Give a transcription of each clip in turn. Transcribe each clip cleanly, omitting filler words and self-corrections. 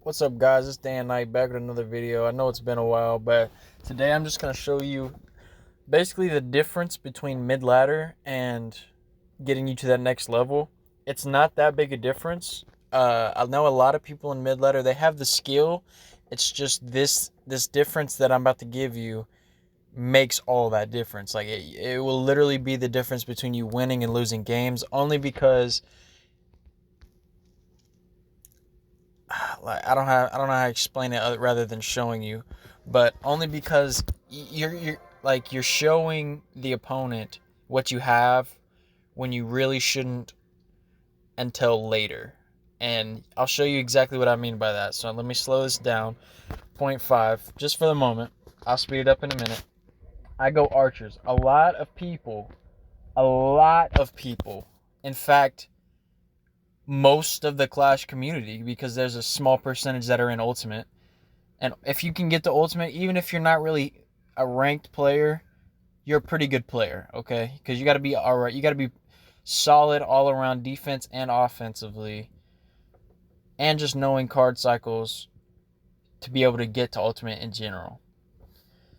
What's up, guys? It's Dan Knight back with another video. I know it's been a while, but today I'm just going to show you basically the difference between mid-ladder and getting you to that next level. It's not that big a difference. I know a lot of people in mid-ladder, they have the skill. It's just this difference that I'm about to give you makes all that difference. Like it will literally be the difference between you winning and losing games, only because like I don't know how to explain it rather than showing you, but only because you're showing the opponent what you have when you really shouldn't until later. And I'll show you exactly what I mean by that. So let me slow this down. Point 0.5 just for the moment. I'll speed it up in a minute. I go archers. A lot of people, in fact, most of the Clash community, because there's a small percentage that are in Ultimate. And if you can get to Ultimate, even if you're not really a ranked player, you're a pretty good player, okay? Because you got to be all right. You got to be solid all around defense and offensively, and just knowing card cycles to be able to get to Ultimate in general.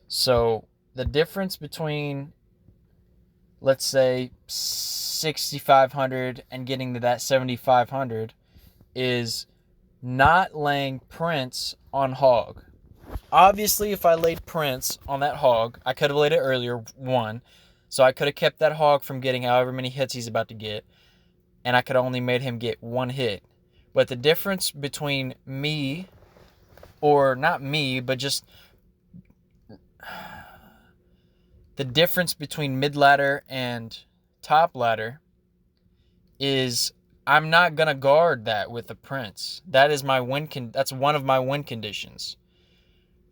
So the difference between, let's say, 6,500 and getting to that 7,500 is not laying Prince on Hog. Obviously, if I laid Prince on that Hog, I could have laid it earlier, one. So I could have kept that Hog from getting however many hits he's about to get. And I could have only made him get one hit. But the difference between me, or not me, but just the difference between mid-ladder and top ladder is I'm not going to guard that with the Prince. That is my that's one of my win conditions.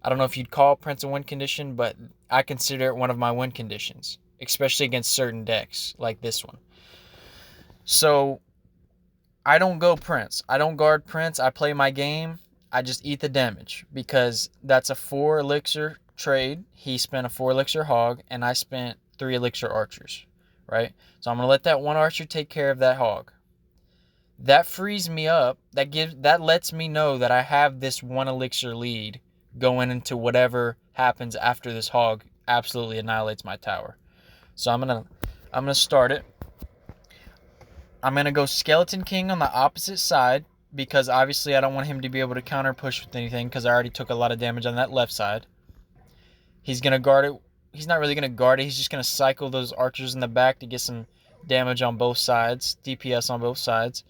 I don't know if you'd call Prince a win condition, but I consider it one of my win conditions, especially against certain decks like this one. So I don't go Prince. I don't guard Prince. I play my game. I just eat the damage because that's a 4 elixir trade. He spent a 4 elixir Hog, and I spent 3 elixir archers, right? So I'm going to let that one archer take care of that Hog. That frees me up. That lets me know that I have this 1 elixir lead going into whatever happens after this Hog absolutely annihilates my tower. So I'm gonna start it. I'm gonna go Skeleton King on the opposite side because obviously I don't want him to be able to counter push with anything because I already took a lot of damage on that left side. He's gonna guard it. He's not really gonna guard it. He's just gonna cycle those archers in the back to get some damage on both sides, DPS on both sides.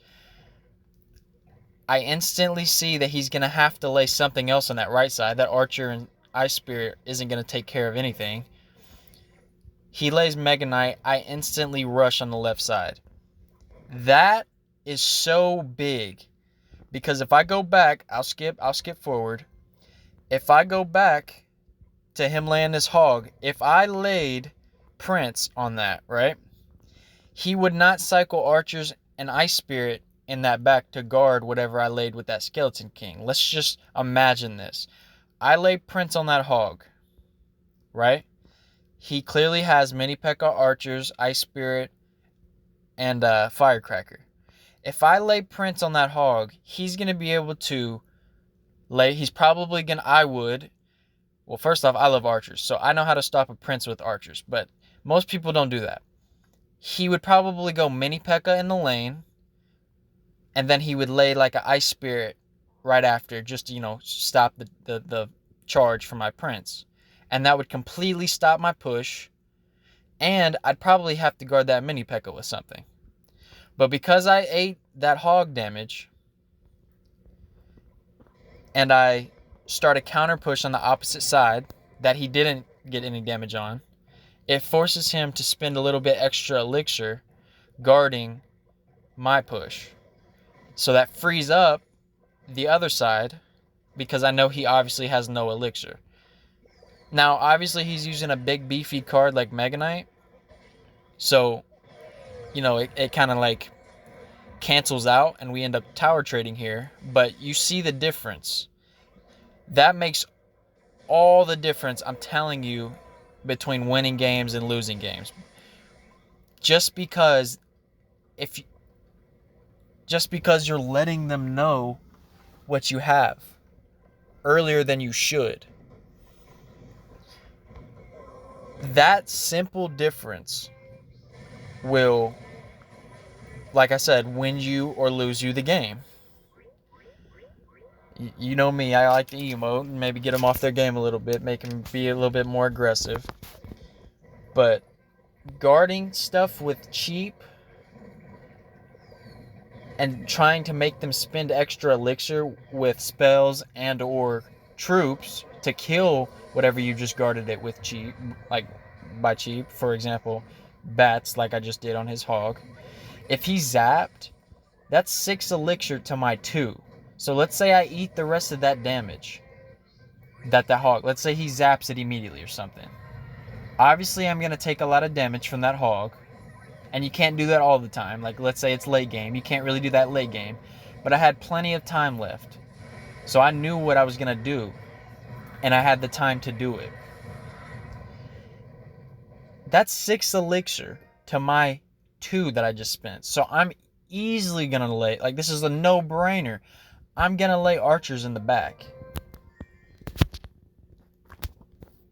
I instantly see that he's going to have to lay something else on that right side. That Archer and Ice Spirit isn't going to take care of anything. He lays Mega Knight. I instantly rush on the left side. That is so big because if I go back, I'll skip forward. If I go back to him laying this Hog, if I laid Prince on that, right, he would not cycle Archers and Ice Spirit in that back to guard whatever I laid with that Skeleton King. Let's just imagine this. I lay Prince on that Hog, right? He clearly has mini P.E.K.K.A. archers, Ice Spirit, and Firecracker. If I lay Prince on that Hog, he's going to be able to lay, he's probably going to, well, first off, I love archers, so I know how to stop a Prince with archers, but most people don't do that. He would probably go mini P.E.K.K.A. in the lane, and then he would lay like an Ice Spirit right after just to, stop the charge from my Prince. And that would completely stop my push. And I'd probably have to guard that mini P.E.K.K.A. with something. But because I ate that Hog damage, and I start a counter push on the opposite side that he didn't get any damage on, it forces him to spend a little bit extra elixir guarding my push. So that frees up the other side because I know he obviously has no elixir. Now, obviously, he's using a big beefy card like Mega Knight. So, it kind of like cancels out and we end up tower trading here. But you see the difference. That makes all the difference, I'm telling you, between winning games and losing games. Just because you're letting them know what you have. earlier than you should. That simple difference will, like I said, win you or lose you the game. You know me, I like to emote and maybe get them off their game a little bit, make them be a little bit more aggressive. But guarding stuff with cheap and trying to make them spend extra elixir with spells and or troops to kill whatever you just guarded it with cheap, like by cheap, for example, bats like I just did on his hog. If he zapped, that's 6 elixir to my 2. So let's say I eat the rest of that damage that the hog, let's say he zaps it immediately or something. Obviously, I'm going to take a lot of damage from that hog, and you can't do that all the time. Like, let's say it's late game. You can't really do that late game. But I had plenty of time left. So I knew what I was going to do, and I had the time to do it. That's 6 elixir to my 2 that I just spent. So I'm easily going to lay, like, this is a no-brainer. I'm going to lay archers in the back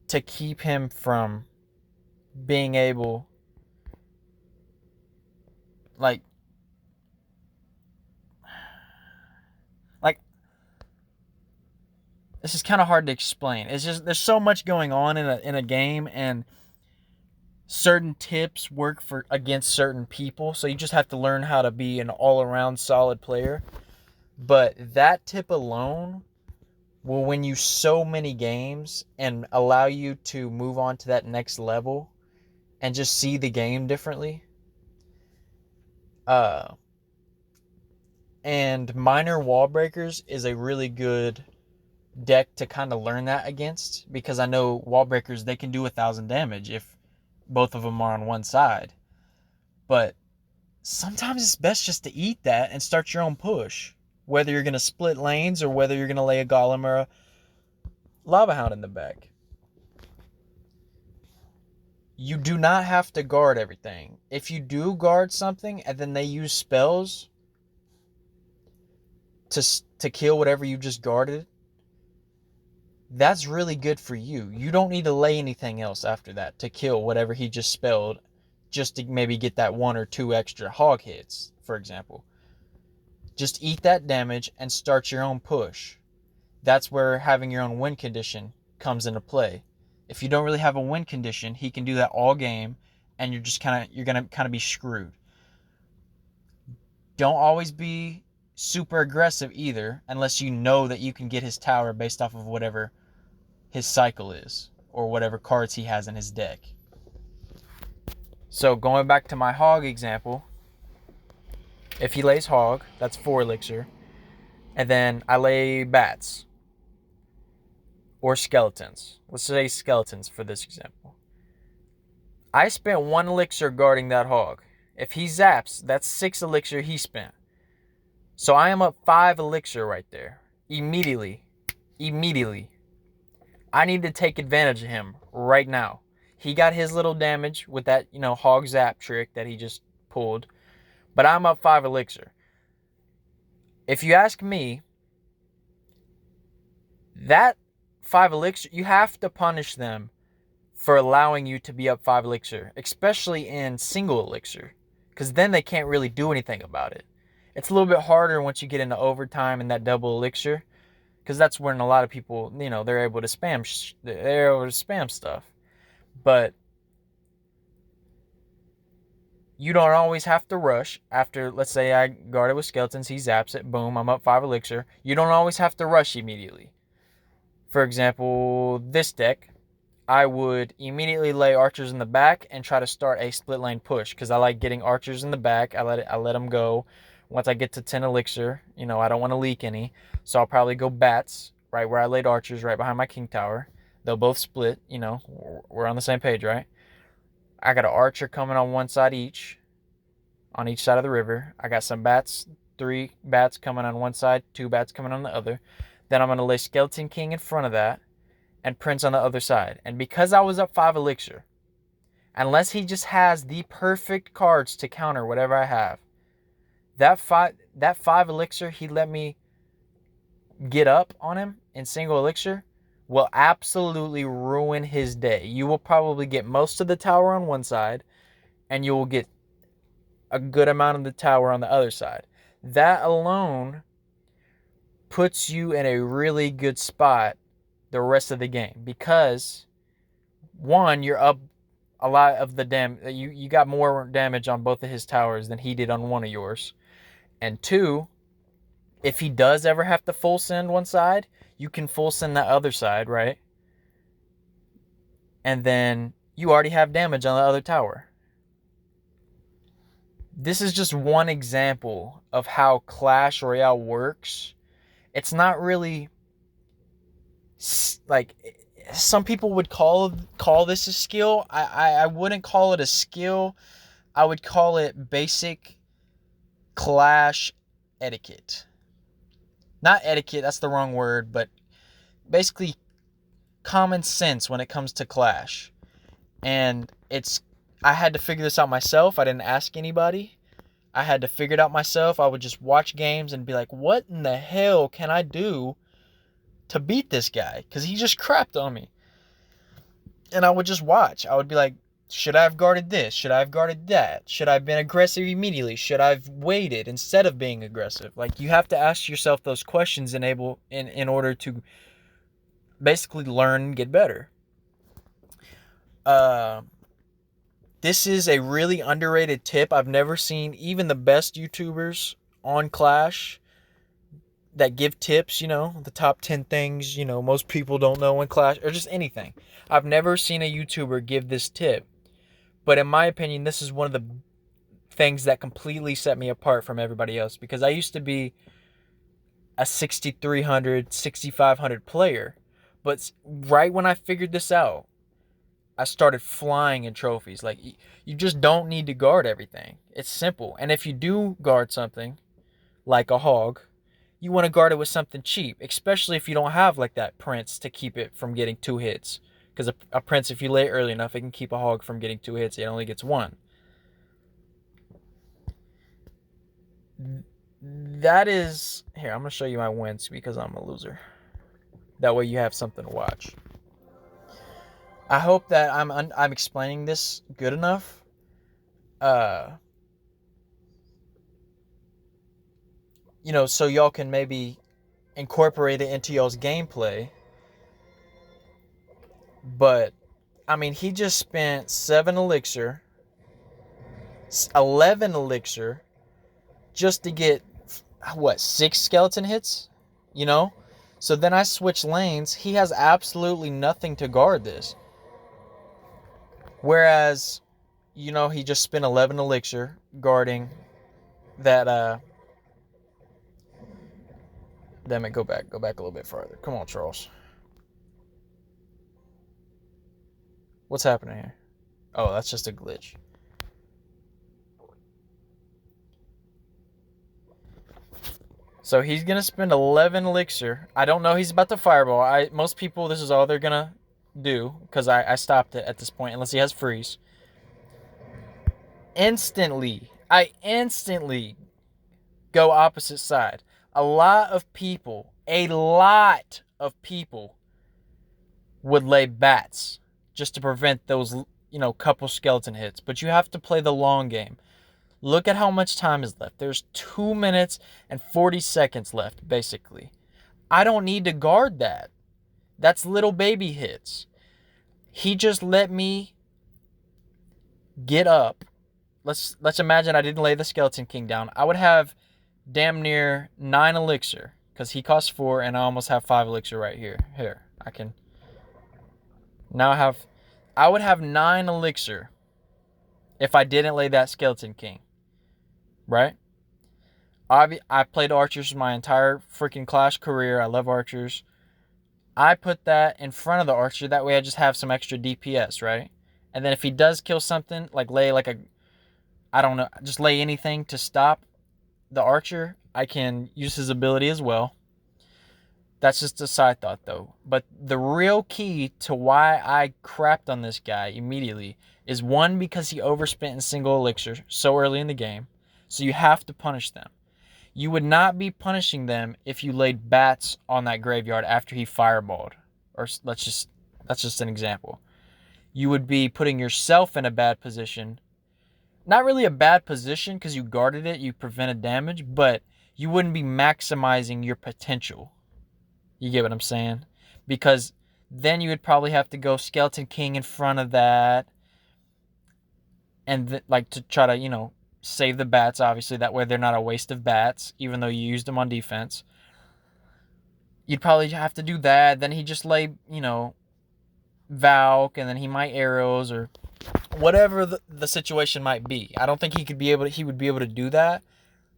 to keep him from being able, like this is kind of hard to explain. It's just there's so much going on in a game, and certain tips work for against certain people, so you just have to learn how to be an all-around solid player. But that tip alone will win you so many games and allow you to move on to that next level and just see the game differently. And minor wall breakers is a really good deck to kind of learn that against, because I know wall breakers, they can do 1,000 damage if both of them are on one side. But sometimes it's best just to eat that and start your own push, whether you're going to split lanes or whether you're going to lay a golem or a lava hound in the back. You do not have to guard everything. If you do guard something and then they use spells to kill whatever you just guarded, that's really good for you. You don't need to lay anything else after that to kill whatever he just spelled, just to maybe get that 1 or 2 extra hog hits, for example. Just eat that damage and start your own push. That's where having your own win condition comes into play. If you don't really have a win condition, he can do that all game, and you're gonna kind of be screwed. Don't always be super aggressive either, unless you know that you can get his tower based off of whatever his cycle is, or whatever cards he has in his deck. So going back to my hog example, if he lays hog, that's 4 elixir, and then I lay bats or skeletons. Let's say skeletons for this example. I spent 1 elixir guarding that hog. If he zaps, that's 6 elixir he spent. So I am up 5 elixir right there. Immediately. I need to take advantage of him right now. He got his little damage with that, hog zap trick that he just pulled. But I'm up 5 elixir. If you ask me, that 5 elixir, you have to punish them for allowing you to be up 5 elixir, especially in single elixir, because then they can't really do anything about it. It's a little bit harder once you get into overtime and that double elixir, because that's when a lot of people, they're able to spam stuff. But you don't always have to rush. After, let's say I guarded with skeletons, he zaps it, boom, I'm up 5 elixir. You don't always have to rush immediately. For example, this deck, I would immediately lay archers in the back and try to start a split lane push, because I like getting archers in the back. I let them go. Once I get to 10 elixir, I don't want to leak any. So I'll probably go bats right where I laid archers, right behind my king tower. They'll both split, we're on the same page, right? I got an archer coming on one side on each side of the river. I got some bats, 3 bats coming on one side, 2 bats coming on the other. Then I'm going to lay skeleton king in front of that and prince on the other side. And because I was up 5 elixir, unless he just has the perfect cards to counter whatever I have, that five elixir, he let me get up on him in single elixir will absolutely ruin his day. You will probably get most of the tower on one side, and you will get a good amount of the tower on the other side. That alone puts you in a really good spot the rest of the game, because one, you're up a lot of the you got more damage on both of his towers than he did on one of yours. And two, if he does ever have to full send one side, you can full send that other side, right? And then you already have damage on the other tower. This is just one example of how Clash Royale works. It's not really like some people would call this a skill. I wouldn't call it a skill. I would call it basic Clash etiquette. Not etiquette, that's the wrong word, but basically common sense when it comes to Clash. And I had to figure this out myself. I didn't ask anybody. I had to figure it out myself. I would just watch games and be like, what in the hell can I do to beat this guy? Because he just crapped on me. And I would just watch. I would be like, should I have guarded this? Should I have guarded that? Should I have been aggressive immediately? Should I have waited instead of being aggressive? Like, you have to ask yourself those questions in order to basically learn and get better. This is a really underrated tip. I've never seen even the best YouTubers on Clash that give tips, the top 10 things, most people don't know in Clash, or just anything. I've never seen a YouTuber give this tip. But in my opinion, this is one of the things that completely set me apart from everybody else, because I used to be a 6,300, 6,500 player. But right when I figured this out, I started flying in trophies. Like, you just don't need to guard everything. It's simple. And if you do guard something, like a hog, you want to guard it with something cheap, especially if you don't have like that prince to keep it from getting 2 hits. Because a prince, if you lay it early enough, it can keep a hog from getting 2 hits. It only gets 1. That is... Here, I'm going to show you my wins because I'm a loser. That way you have something to watch. I hope that I'm explaining this good enough. So y'all can maybe incorporate it into y'all's gameplay. But, I mean, he just spent 7 elixir, 11 elixir, just to get, 6 skeleton hits? So then I switch lanes. He has absolutely nothing to guard this. Whereas, he just spent 11 elixir guarding that, Damn it, go back a little bit farther. Come on, Charles. What's happening here? Oh, that's just a glitch. So he's going to spend 11 elixir. I don't know. He's about to fireball. Most people, this is all they're going to do, because I stopped it at this point, unless he has freeze. I instantly go opposite side. A lot of people would lay bats just to prevent those, couple skeleton hits. But you have to play the long game. Look at how much time is left. There's 2 minutes and 40 seconds left, basically. I don't need to guard that. That's little baby hits. He just let me get up. Let's imagine I didn't lay the Skeleton King down. I would have damn near 9 elixir, because he costs 4, and I almost have 5 elixir right here. Here, I can now have... I would have 9 elixir if I didn't lay that Skeleton King. Right? I played archers my entire freaking Clash career. I love archers. I put that in front of the archer. That way I just have some extra DPS, right? And then if he does kill something, like lay like a... I don't know. Just lay anything to stop the archer, I can use his ability as well. That's just a side thought, though. But the real key to why I crapped on this guy immediately is, one, because he overspent in single elixir so early in the game. So you have to punish them. You would not be punishing them if you laid bats on that graveyard after he fireballed. Or that's just an example. You would be putting yourself in a bad position. Not really a bad position because you guarded it, you prevented damage, but you wouldn't be maximizing your potential. You get what I'm saying? Because then you would probably have to go Skeleton King in front of that, and like to try to, save the bats, obviously. That way they're not a waste of bats, even though you used them on defense. You'd probably have to do that. Then he just lay, Valk, and then he might arrows or whatever the situation might be. I don't think he would be able to do that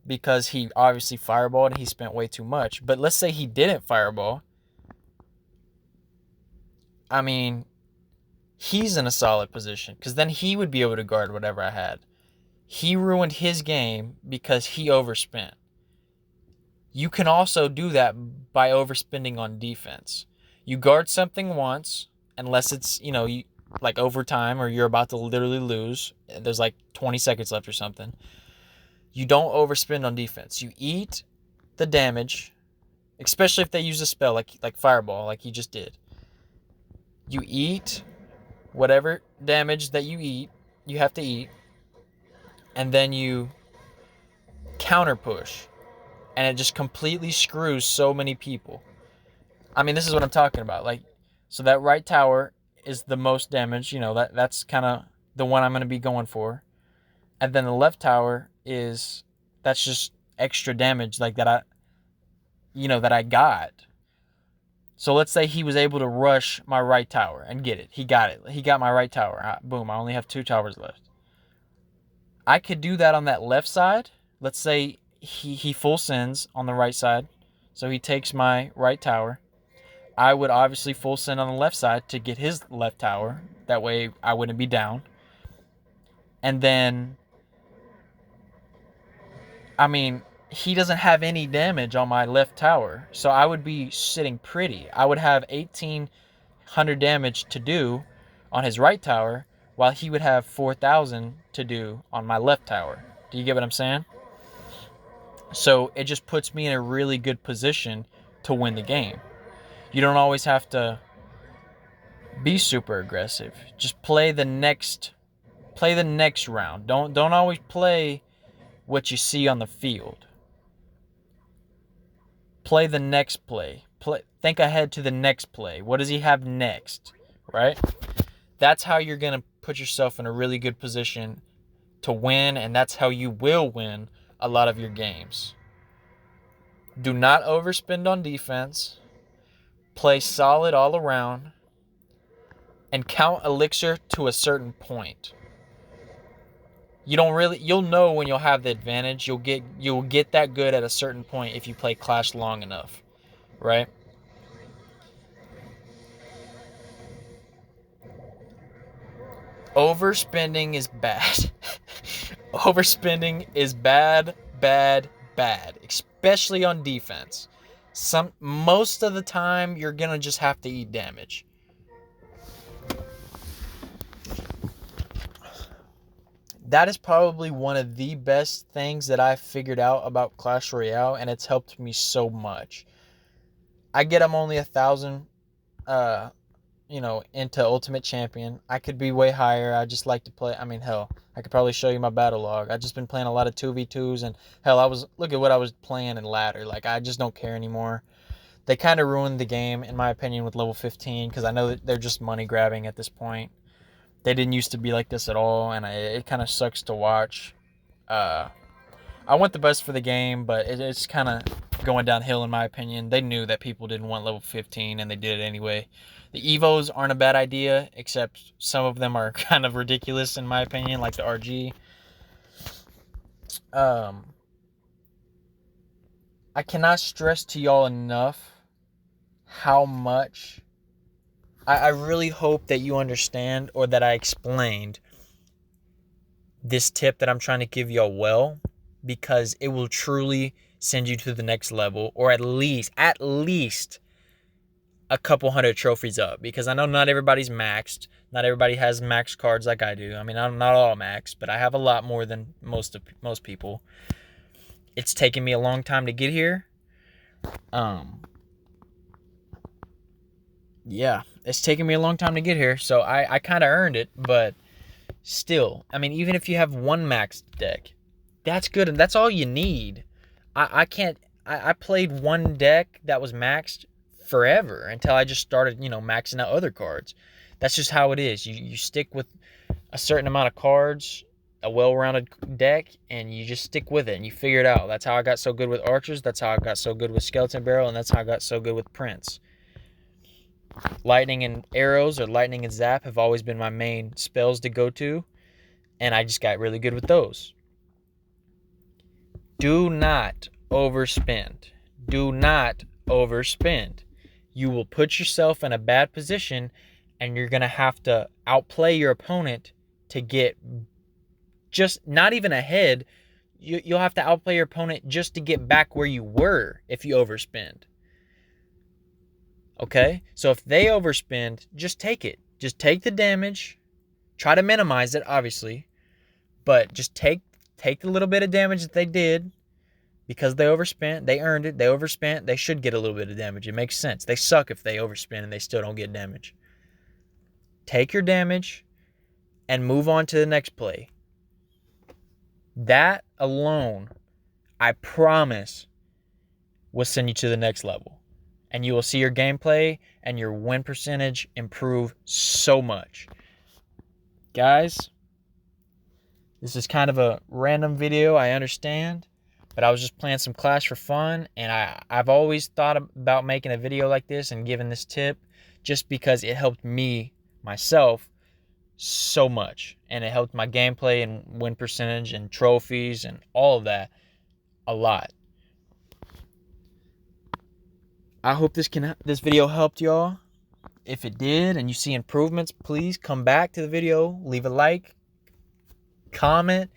because he obviously fireballed and he spent way too much. But let's say he didn't fireball. I mean, he's in a solid position because then he would be able to guard whatever I had. He ruined his game because he overspent. You can also do that by overspending on defense. You guard something once, unless it's, like overtime or you're about to literally lose. There's like 20 seconds left or something. You don't overspend on defense. You eat the damage, especially if they use a spell like Fireball, like he just did. You eat whatever damage that you have to eat, and then you counter push, and it just completely screws so many people. I mean, this is what I'm talking about. Like, so that right tower is the most damage. That's kind of the one I'm going to be going for, and then the left tower that's just extra damage like that I got. So let's say he was able to rush my right tower and get it. He got it. He got my right tower. Boom, I only have 2 towers left. I could do that on that left side. Let's say he full sends on the right side. So he takes my right tower. I would obviously full send on the left side to get his left tower. That way I wouldn't be down. And then, I mean, he doesn't have any damage on my left tower. So I would be sitting pretty. I would have 1,800 damage to do on his right tower, while he would have 4,000 to do on my left tower. Do you get what I'm saying? So it just puts me in a really good position to win the game. You don't always have to be super aggressive. Just play the next round. Don't always play what you see on the field. Play the next play. Think ahead to the next play. What does he have next? Right? That's how you're going to put yourself in a really good position to win, and that's how you will win a lot of your games. Do not overspend on defense. Play solid all around, and count elixir to a certain point. You'll know when you'll have the advantage. You'll get that good at a certain point if you play Clash long enough, right? Overspending is bad. Overspending is bad, bad, bad, especially on defense. Most of the time, you're gonna just have to eat damage. That is probably one of the best things that I've figured out about Clash Royale, and it's helped me so much. I get I'm only 1,000, into Ultimate Champion. I could be way higher. I just like to play. I mean, hell, I could probably show you my battle log. I've just been playing a lot of 2v2s, and hell, look at what I was playing in ladder. Like, I just don't care anymore. They kind of ruined the game, in my opinion, with level 15, because I know that they're just money grabbing at this point. They didn't used to be like this at all, and it kind of sucks to watch. I want the best for the game, but it's kind of going downhill, in my opinion. They knew that people didn't want level 15, and they did it anyway. The Evos aren't a bad idea, except some of them are kind of ridiculous, in my opinion, like the RG. I cannot stress to y'all enough how much I really hope that you understand, or that I explained this tip that I'm trying to give y'all well, because it will truly send you to the next level, or at least a couple hundred trophies up, because I know not everybody's maxed. Not everybody has max cards like I do. I mean, I'm not all maxed, but I have a lot more than most people. It's taken me a long time to get here. Yeah, it's taken me a long time to get here, so I kind of earned it, but still, I mean, even if you have one maxed deck, that's good, and that's all you need. I can't, I played one deck that was maxed forever until I just started, maxing out other cards. That's just how it is. You stick with a certain amount of cards, a well-rounded deck, and you just stick with it, and you figure it out. That's how I got so good with Archers, that's how I got so good with Skeleton Barrel, and that's how I got so good with Prince. Lightning and arrows or lightning and zap have always been my main spells to go to, and I just got really good with those. Do not overspend. Do not overspend. You will put yourself in a bad position, and you're going to have to outplay your opponent to get just not even ahead. You'll have to outplay your opponent just to get back where you were if you overspend. Okay? So if they overspend, just take it. Just take the damage. Try to minimize it, obviously. But just take the little bit of damage that they did because they overspent. They earned it. They overspent. They should get a little bit of damage. It makes sense. They suck if they overspend and they still don't get damage. Take your damage and move on to the next play. That alone, I promise, will send you to the next level. And you will see your gameplay and your win percentage improve so much. Guys, this is kind of a random video, I understand. But I was just playing some Clash for fun. And I've always thought about making a video like this and giving this tip just because it helped me, myself, so much. And it helped my gameplay and win percentage and trophies and all of that a lot. I hope this video helped y'all. If it did and you see improvements, please come back to the video, leave a like, comment,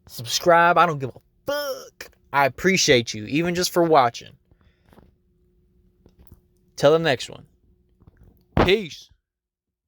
subscribe. I don't give a fuck. I appreciate you, even just for watching. Till the next one. Peace.